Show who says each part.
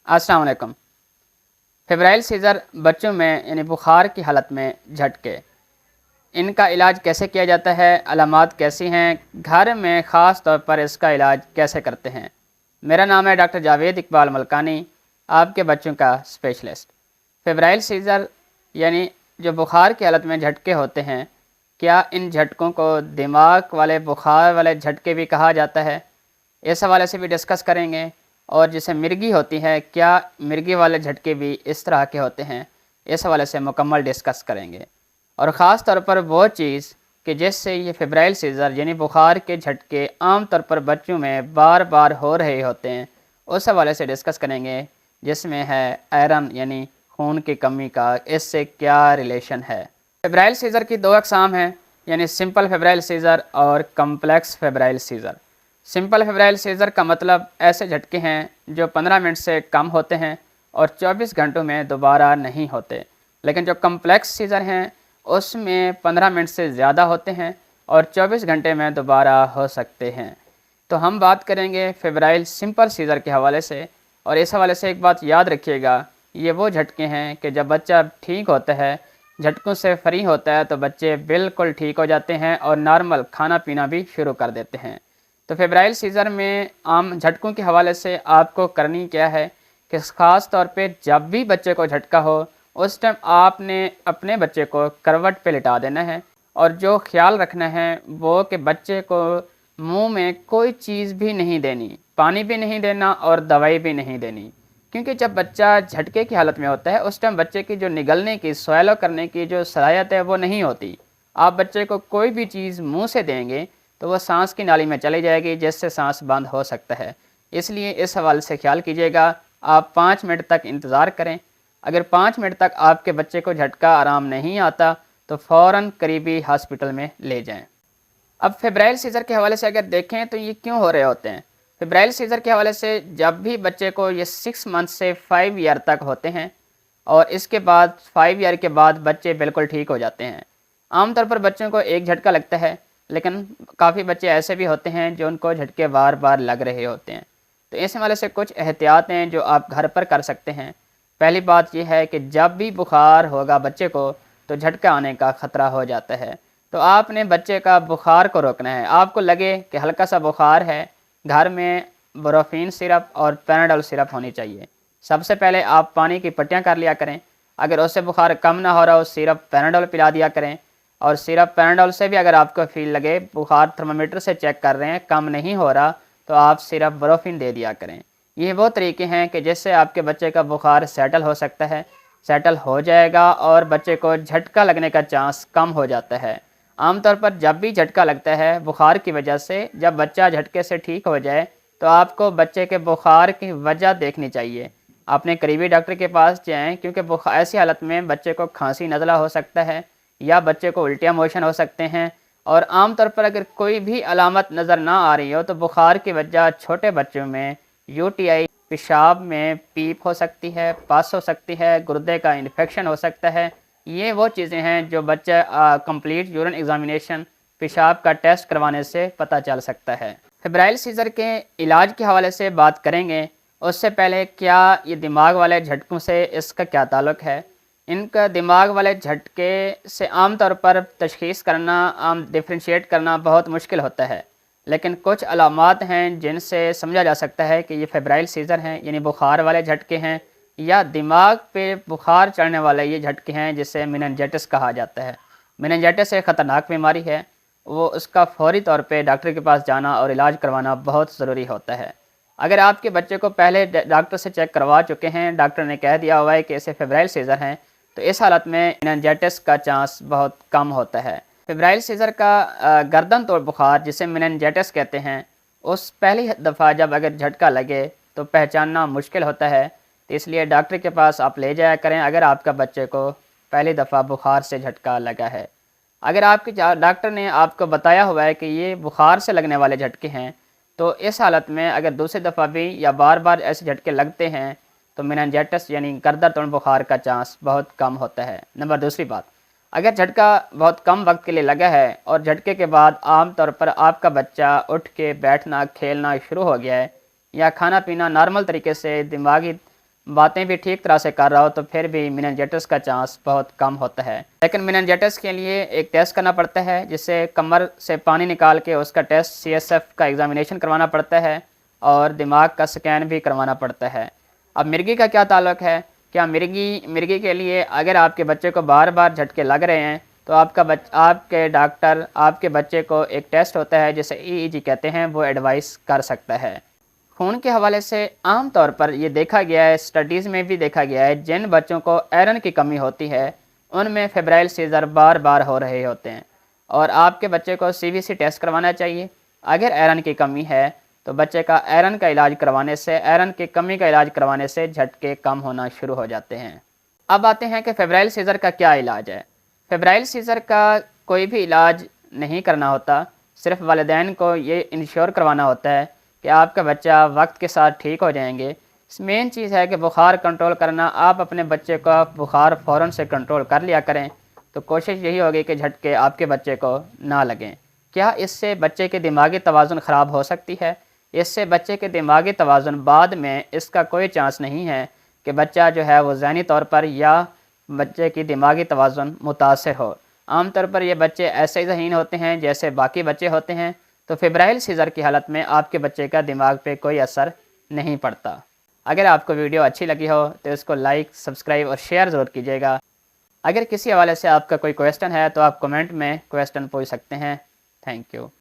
Speaker 1: अस्सलाम वालेकुम। Febrile scissor बच्चों में यानी बुखार की हालत में झटके, इनका इलाज कैसे किया जाता है, अलामात कैसी हैं, घर में ख़ास तौर पर इसका इलाज कैसे करते हैं। मेरा नाम है डॉक्टर जावेद इकबाल मलकानी, आपके बच्चों का स्पेशलिस्ट। फेब्राइल सीज़र यानी जो बुखार की हालत में झटके होते हैं, क्या इन झटकों को दिमाग वाले बुखार वाले झटके भी कहा जाता है, इस हवाले से भी डिस्कस करेंगे। और जैसे मिर्गी होती है, क्या मिर्गी वाले झटके भी इस तरह के होते हैं, इस हवाले से मुकम्मल डिस्कस करेंगे। और ख़ास तौर पर वो चीज़ कि जिससे ये फेब्राइल सीज़र यानी बुखार के झटके आम तौर पर बच्चों में बार बार हो रहे होते हैं, उस हवाले से डिस्कस करेंगे, जिसमें है आयरन यानी खून की कमी का इससे क्या रिलेशन है। फेब्राइल सीज़र की दो अक़साम हैं, यानी सिंपल फेब्राइल सीज़र और complex febrile seizure. Simple febrile seizure का मतलब ऐसे झटके हैं जो 15 मिनट से कम होते हैं और 24 घंटों में दोबारा नहीं होते। लेकिन जो कम्प्लेक्स सीज़र हैं उसमें 15 मिनट से ज़्यादा होते हैं और 24 घंटे में दोबारा हो सकते हैं। तो हम बात करेंगे फेब्राइल सिंपल सीज़र के हवाले से। और इस हवाले से एक बात याद रखिएगा, ये वो झटके हैं कि जब बच्चा ठीक होता है, झटकों से फ्री होता है, तो बच्चे बिल्कुल ठीक हो जाते हैं और नॉर्मल खाना पीना भी शुरू कर देते हैं। तो फेब्राइल सीज़र में आम झटकों के हवाले से आपको करनी क्या है कि ख़ास तौर पे जब भी बच्चे को झटका हो, उस टाइम आपने अपने बच्चे को करवट पे लिटा देना है। और जो ख्याल रखना है वो कि बच्चे को मुंह में कोई चीज़ भी नहीं देनी, पानी भी नहीं देना और दवाई भी नहीं देनी। क्योंकि जब बच्चा झटके की हालत में होता है, उस टाइम बच्चे की जो निगलने की, स्वैलो करने की जो सलाहियत है वो नहीं होती। आप बच्चे को कोई भी चीज़ मुंह से देंगे तो वो सांस की नाली में चली जाएगी, जिससे सांस बंद हो सकता है। इसलिए इस हवाले से ख्याल कीजिएगा। आप 5 मिनट तक इंतज़ार करें। अगर 5 मिनट तक आपके बच्चे को झटका आराम नहीं आता तो फ़ौरन करीबी हॉस्पिटल में ले जाएं। अब फेब्राइल सीज़र के हवाले से अगर देखें तो ये क्यों हो रहे होते हैं। फेब्राइल सीज़र के हवाले से जब भी बच्चे को ये 6 मंथ से 5 ईयर तक होते हैं और इसके बाद 5 ईयर के बाद बच्चे बिल्कुल ठीक हो जाते हैं। आमतौर पर बच्चों को एक झटका लगता है, लेकिन काफ़ी बच्चे ऐसे भी होते हैं जो उनको झटके बार बार लग रहे होते हैं। तो इस हवाले से कुछ एहतियात हैं जो आप घर पर कर सकते हैं। पहली बात यह है कि जब भी बुखार होगा बच्चे को, तो झटका आने का ख़तरा हो जाता है। तो आपने बच्चे का बुखार को रोकना है। आपको लगे कि हल्का सा बुखार है, घर में बोरोफिन सिरप और पैनाडोल सिरप होनी चाहिए। सबसे पहले आप पानी की पट्टियाँ कर लिया करें। अगर उससे बुखार कम ना हो रहा हो, सिरप पैनाडोल पिला दिया करें। और सिरप पैनाडोल से भी अगर आपको फील लगे, बुखार थर्मामीटर से चेक कर रहे हैं कम नहीं हो रहा, तो आप सिरप बोरोफिन दे दिया करें। ये वो तरीके हैं कि जिससे आपके बच्चे का बुखार सेटल हो सकता है, सेटल हो जाएगा और बच्चे को झटका लगने का चांस कम हो जाता है। आमतौर पर जब भी झटका लगता है बुखार की वजह से, जब बच्चा झटके से ठीक हो जाए तो आपको बच्चे के बुखार की वजह देखनी चाहिए। अपने करीबी डॉक्टर के पास जाएँ, क्योंकि ऐसी हालत में बच्चे को खांसी नज़ला हो सकता है या बच्चे को उल्टियाँ मोशन हो सकते हैं। और आमतौर पर अगर कोई भी अलामत नज़र ना आ रही हो तो बुखार की वजह छोटे बच्चों में यूटीआई, पेशाब में पीप हो सकती है, पस हो सकती है, गुर्दे का इन्फेक्शन हो सकता है। ये वो चीज़ें हैं जो बच्चा कंप्लीट यूरिन एग्जामिनेशन, पेशाब का टेस्ट करवाने से पता चल सकता है। फेब्राइल सीज़र के इलाज के हवाले से बात करेंगे। उससे पहले क्या ये दिमाग वाले झटकों से इसका क्या ताल्लुक़ है। इनका दिमाग वाले झटके से आम तौर पर तशख़ीस करना, डिफ्रेंशिएट करना बहुत मुश्किल होता है। लेकिन कुछ अलामात हैं जिनसे समझा जा सकता है कि ये फेब्राइल सीज़र हैं, यानी बुखार वाले झटके हैं, या दिमाग पे बुखार चढ़ने वाले ये झटके हैं जिसे मेनिंजाइटिस कहा जाता है। मेनिंजाइटिस एक ख़तरनाक बीमारी है, वो उसका फौरी तौर पे डॉक्टर के पास जाना और इलाज करवाना बहुत ज़रूरी होता है। अगर आपके बच्चे को पहले डॉक्टर से चेक करवा चुके हैं, डॉक्टर ने कह दिया हुआ है कि इसे फेब्राइल सीज़र हैं, तो इस हालत में मेनिंजाइटिस का चांस बहुत कम होता है। फेब्राइल सीज़र का गर्दन तोड़ बुखार, जिसे मेनिंजाइटिस कहते हैं, उस पहली दफ़ा जब अगर झटका लगे तो पहचानना मुश्किल होता है। तो इसलिए डॉक्टर के पास आप ले जाया करें अगर आपका बच्चे को पहली दफ़ा बुखार से झटका लगा है। अगर आपके डॉक्टर ने आपको बताया हुआ है कि ये बुखार से लगने वाले झटके हैं, तो इस हालत में अगर दूसरी दफ़ा भी या बार बार ऐसे झटके लगते हैं तो मेनिंजाइटिस यानी गर्दन तोड़ बुखार का चांस बहुत कम होता है। नंबर दूसरी बात, अगर झटका बहुत कम वक्त के लिए लगा है और झटके के बाद आम तौर पर आपका बच्चा उठ के बैठना, खेलना शुरू हो गया है या खाना पीना नॉर्मल तरीके से, दिमागी باتیں بھی ٹھیک طرح سے کر رہا ہو تو پھر بھی میننجائٹس کا چانس بہت کم ہوتا ہے۔ لیکن میننجائٹس کے لیے ایک ٹیسٹ کرنا پڑتا ہے، جسے کمر سے پانی نکال کے اس کا ٹیسٹ CSF کا ایگزامینیشن کروانا پڑتا ہے اور دماغ کا سکین بھی کروانا پڑتا ہے۔ اب مرگی کا کیا تعلق ہے؟ کیا مرگی کے لیے اگر آپ کے بچے کو بار بار جھٹکے لگ رہے ہیں تو آپ کے ڈاکٹر آپ کے بچے کو ایک ٹیسٹ ہوتا ہے جسے EEG کہتے ہیں، وہ ایڈوائس کر سکتا ہے۔ خون کے حوالے سے عام طور پر یہ دیکھا گیا ہے، اسٹڈیز میں بھی دیکھا گیا ہے، جن بچوں کو آئرن کی کمی ہوتی ہے ان میں فیبرائل سیزر بار بار ہو رہے ہوتے ہیں، اور آپ کے بچے کو CBC ٹیسٹ کروانا چاہیے۔ اگر آئرن کی کمی ہے تو بچے کا آئرن کا علاج کروانے سے، آئرن کی کمی کا علاج کروانے سے جھٹکے کم ہونا شروع ہو جاتے ہیں۔ اب آتے ہیں کہ فیبرائل سیزر کا کیا علاج ہے۔ فیبرائل سیزر کا کوئی بھی علاج نہیں کرنا ہوتا، صرف والدین کو یہ انشور کروانا ہوتا ہے کہ آپ کا بچہ وقت کے ساتھ ٹھیک ہو جائیں گے۔ مین چیز ہے کہ بخار کنٹرول کرنا، آپ اپنے بچے کا بخار فوراً سے کنٹرول کر لیا کریں، تو کوشش یہی ہوگی کہ جھٹکے آپ کے بچے کو نہ لگیں۔ کیا اس سے بچے کے دماغی توازن خراب ہو سکتی ہے؟ اس سے بچے کے دماغی توازن بعد میں اس کا کوئی چانس نہیں ہے کہ بچہ جو ہے وہ ذہنی طور پر یا بچے کی دماغی توازن متاثر ہو۔ عام طور پر یہ بچے ایسے ذہین ہوتے ہیں جیسے باقی بچے ہوتے ہیں، تو فیبرائل سیزر کی حالت میں آپ کے بچے کا دماغ پہ کوئی اثر نہیں پڑتا۔ اگر آپ کو ویڈیو اچھی لگی ہو تو اس کو لائک، سبسکرائب اور شیئر ضرور کیجیے گا۔ اگر کسی حوالے سے آپ کا کوئی کویسچن ہے تو آپ کمنٹ میں کویسچن پوچھ سکتے ہیں۔ Thank you.